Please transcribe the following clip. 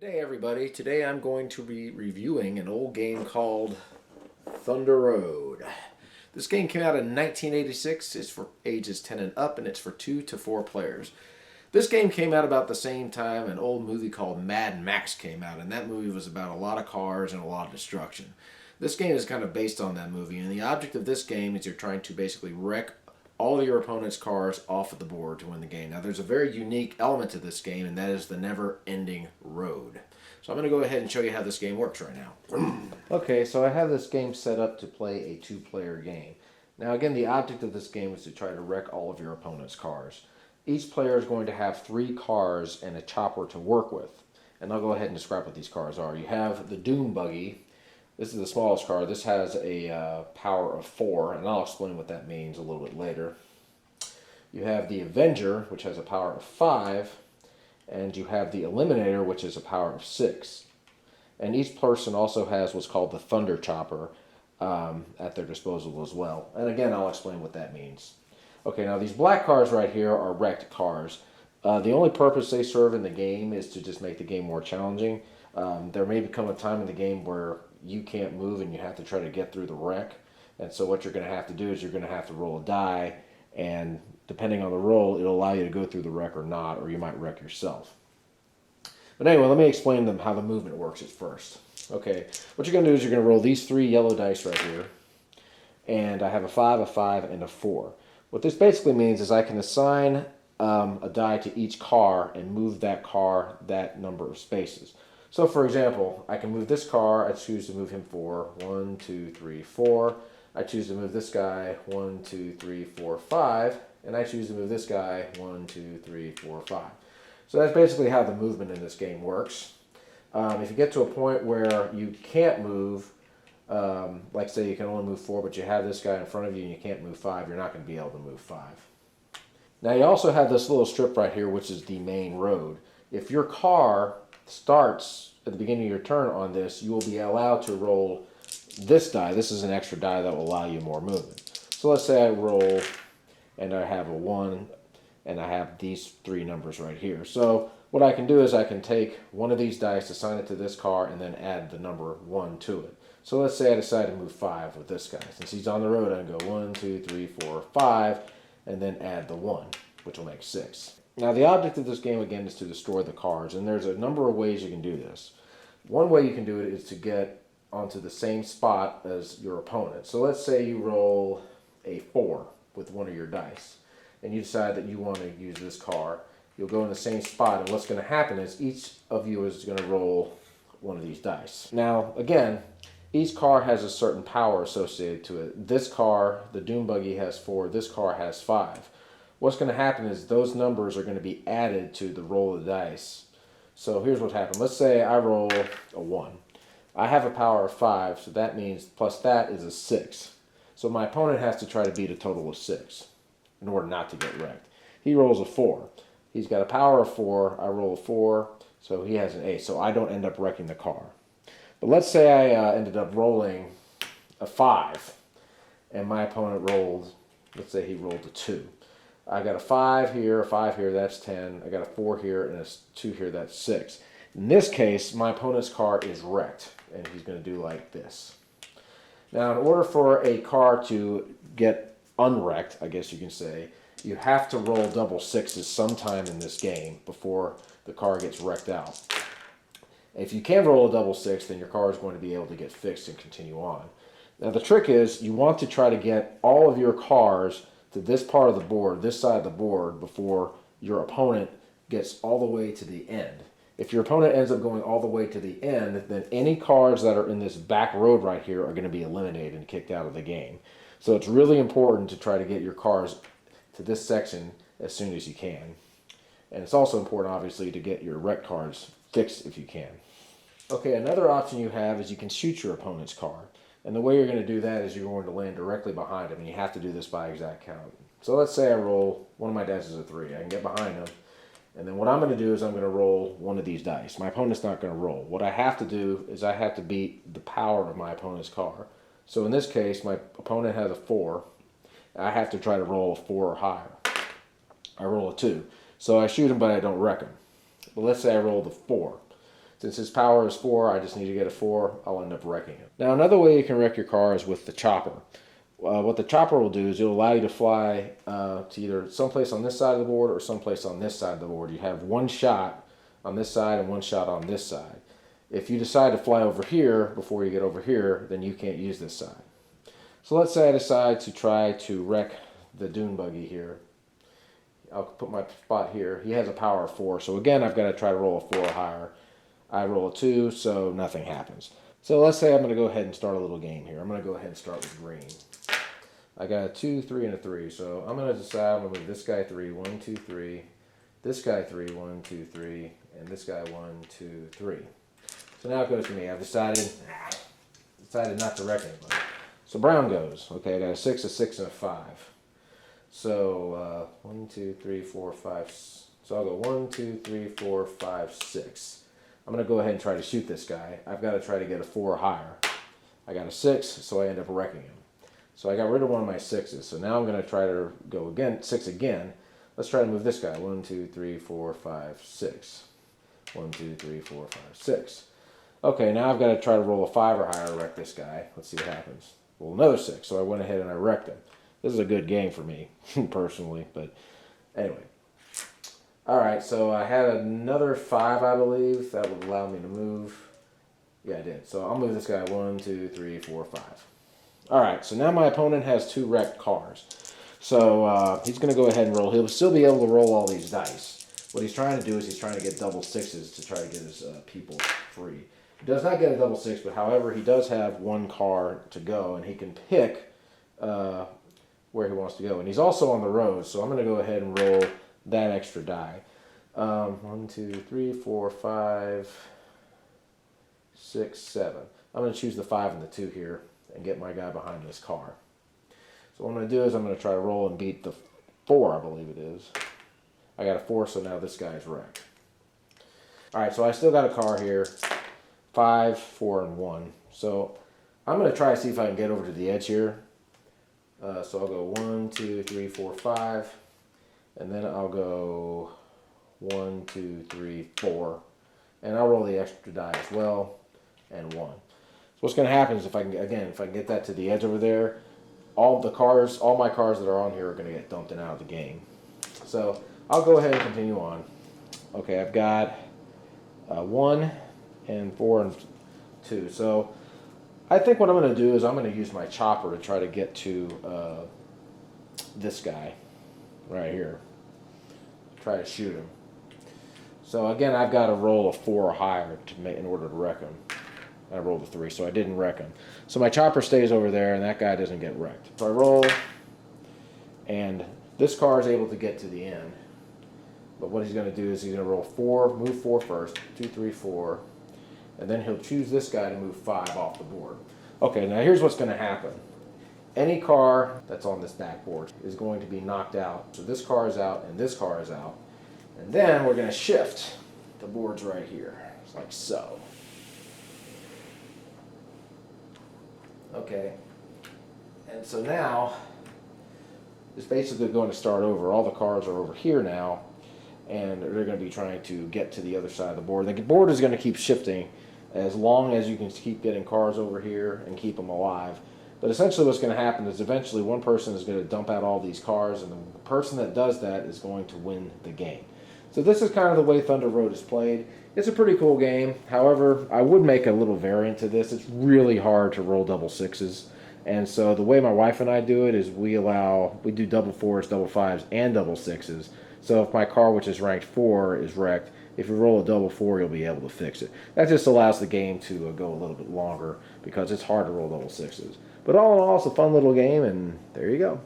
Good day, everybody. Today I'm going to be reviewing an old game called Thunder Road. This game came out in 1986. It's for ages 10 and up, and it's for 2 to 4 players. This game came out about the same time an old movie called Mad Max came out, and that movie was about a lot of cars and a lot of destruction. This game is kind of based on that movie, and the object of this game is you're trying to basically wreck all of your opponent's cars off of the board to win the game. Now, there's a very unique element to this game, and that is the never-ending road. So I'm going to go ahead and show you how this game works right now. Okay, so I have this game set up to play a 2-player game. Now, again, the object of this game is to try to wreck all of your opponent's cars. Each player is going to have 3 cars and a chopper to work with. And I'll go ahead and describe what these cars are. You have the Doom Buggy. This is the smallest car. This has a power of 4, and I'll explain what that means a little bit later. You have the Avenger, which has a power of 5, and you have the Eliminator, which is a power of 6. And each person also has what's called the Thunder Chopper at their disposal as well. And again, I'll explain what that means. Okay, now these black cars right here are wrecked cars. The only purpose they serve in the game is to just make the game more challenging. There may become a time in the game where you can't move and you have to try to get through the wreck. And so what you're going to have to do is you're going to have to roll a die, and depending on the roll, it'll allow you to go through the wreck or not, or you might wreck yourself. But anyway, let me explain them how the movement works at first. Okay, what you're going to do is you're going to roll these 3 yellow dice right here, and I have a 5, and a 4. What this basically means is I can assign a die to each car and move that car that number of spaces. So, for example, I can move this car. I choose to move him 4. 1, 2, 3, 4. I choose to move this guy 1, 2, 3, 4, 5. And I choose to move this guy 1, 2, 3, 4, 5. So that's basically how the movement in this game works. If you get to a point where you can't move, like say you can only move 4, but you have this guy in front of you and you can't move 5, you're not going to be able to move 5. Now you also have this little strip right here, which is the main road. If your car starts at the beginning of your turn on this, you will be allowed to roll this die. This is an extra die that will allow you more movement. So let's say I roll and I have a 1 and I have these 3 numbers right here. So what I can do is I can take one of these dice, assign it to this car, and then add the number 1 to it. So let's say I decide to move 5 with this guy. Since he's on the road, I can go 1, 2, 3, 4, 5, and then add the 1, which will make 6. Now the object of this game again is to destroy the cars, and there's a number of ways you can do this. One way you can do it is to get onto the same spot as your opponent. So let's say you roll a 4 with one of your dice, and you decide that you want to use this car. You'll go in the same spot, and what's going to happen is each of you is going to roll one of these dice. Now again, each car has a certain power associated to it. This car, the Doom Buggy, has 4. This car has 5. What's going to happen is those numbers are going to be added to the roll of the dice. So here's what happened. Let's say I roll a 1. I have a power of 5, so that means plus that is a 6. So my opponent has to try to beat a total of 6 in order not to get wrecked. He rolls a 4. He's got a power of 4. I roll a 4, so he has an 8. So I don't end up wrecking the car. But let's say I ended up rolling a 5, and my opponent rolled, let's say he rolled a 2. I got a 5 here, that's 10. I got a 4 here, and a 2 here, that's 6. In this case, my opponent's car is wrecked, and he's going to do like this. Now, in order for a car to get unwrecked, I guess you can say, you have to roll double 6s sometime in this game before the car gets wrecked out. If you can roll a double 6, then your car is going to be able to get fixed and continue on. Now, the trick is you want to try to get all of your cars to this part of the board, this side of the board, before your opponent gets all the way to the end. If your opponent ends up going all the way to the end, then any cars that are in this back road right here are going to be eliminated and kicked out of the game. So it's really important to try to get your cars to this section as soon as you can. And it's also important, obviously, to get your wrecked cars fixed if you can. Okay, another option you have is you can shoot your opponent's car. And the way you're going to do that is you're going to land directly behind him, and you have to do this by exact count. So let's say I roll, one of my dice is a 3. I can get behind him, and then what I'm going to do is I'm going to roll one of these dice. My opponent's not going to roll. What I have to do is I have to beat the power of my opponent's car. So in this case, my opponent has a 4. I have to try to roll a 4 or higher. I roll a 2. So I shoot him, but I don't wreck him. But let's say I roll the 4. Since his power is 4, I just need to get a 4. I'll end up wrecking it. Now, another way you can wreck your car is with the chopper. What the chopper will do is it'll allow you to fly to either someplace on this side of the board or someplace on this side of the board. You have one shot on this side and one shot on this side. If you decide to fly over here before you get over here, then you can't use this side. So let's say I decide to try to wreck the dune buggy here. I'll put my spot here. He has a power of 4, so again I've got to try to roll a 4 or higher. I roll a 2, so nothing happens. So let's say I'm going to go ahead and start a little game here. I'm going to go ahead and start with green. I got a 2, 3, and a 3, so I'm going to decide I'm going to move this guy 3, 1, 2, 3, this guy 3, 1, 2, 3, and this guy 1, 2, 3. So now it goes to me. I've decided not to wreck anybody. So brown goes. Okay, I got a 6, a 6, and a 5. So 1, 2, 3, 4, 5. So I'll go 1, 2, 3, 4, 5, 6. I'm going to go ahead and try to shoot this guy. I've got to try to get a 4 or higher. I got a 6, so I end up wrecking him. So I got rid of one of my 6s. So now I'm going to try to go again, 6 again. Let's try to move this guy. 1, 2, 3, 4, 5, 6. 1, 2, 3, 4, 5, 6. Okay, now I've got to try to roll a 5 or higher to wreck this guy. Let's see what happens. Well, another 6, so I went ahead and I wrecked him. This is a good game for me, personally, but anyway. Alright, so I had another 5, I believe. That would allow me to move. Yeah, I did. So I'll move this guy 1, 2, 3, 4, 5. Alright, so now my opponent has 2 wrecked cars. So he's going to go ahead and roll. He'll still be able to roll all these dice. What he's trying to do is he's trying to get double 6s to try to get his people free. He does not get a double 6, but however, he does have 1 car to go, and he can pick where he wants to go. And he's also on the road, so I'm going to go ahead and roll that extra die. 1, 2, 3, 4, 5, 6, 7. I'm going to choose the 5 and the 2 here and get my guy behind this car. So what I'm going to do is I'm going to try to roll and beat the 4, I believe it is. I got a 4, so now this guy's wrecked. Alright, so I still got a car here. 5, 4, and 1. So I'm going to try to see if I can get over to the edge here. So I'll go 1, 2, 3, 4, 5. And then I'll go 1, 2, 3, 4. And I'll roll the extra die as well. And 1. So what's going to happen is if I can get that to the edge over there, all my cars that are on here are going to get dumped in out of the game. So I'll go ahead and continue on. Okay, I've got 1 and 4 and 2. So I think what I'm going to do is I'm going to use my chopper to try to get to this guy right here. Try to shoot him. So again, I've got to roll a 4 or higher in order to wreck him. I rolled a 3, so I didn't wreck him. So my chopper stays over there, and that guy doesn't get wrecked. So I roll, and this car is able to get to the end. But what he's going to do is he's going to roll 4, move 4 first, 2, 3, 4, and then he'll choose this guy to move 5 off the board. Okay, now here's what's going to happen. Any car that's on this backboard is going to be knocked out. So this car is out, and this car is out. And then we're going to shift the boards right here, just like so. Okay, and so now it's basically going to start over. All the cars are over here now, and they're going to be trying to get to the other side of the board. The board is going to keep shifting as long as you can keep getting cars over here and keep them alive. But essentially what's going to happen is eventually one person is going to dump out all these cars, and the person that does that is going to win the game. So this is kind of the way Thunder Road is played. It's a pretty cool game. However, I would make a little variant to this. It's really hard to roll double 6s. And so the way my wife and I do it is we do double 4s, double 5s, and double 6s. So if my car, which is ranked 4, is wrecked, if you roll a double 4, you'll be able to fix it. That just allows the game to go a little bit longer because it's hard to roll double 6s. But all in all, it's a fun little game, and there you go.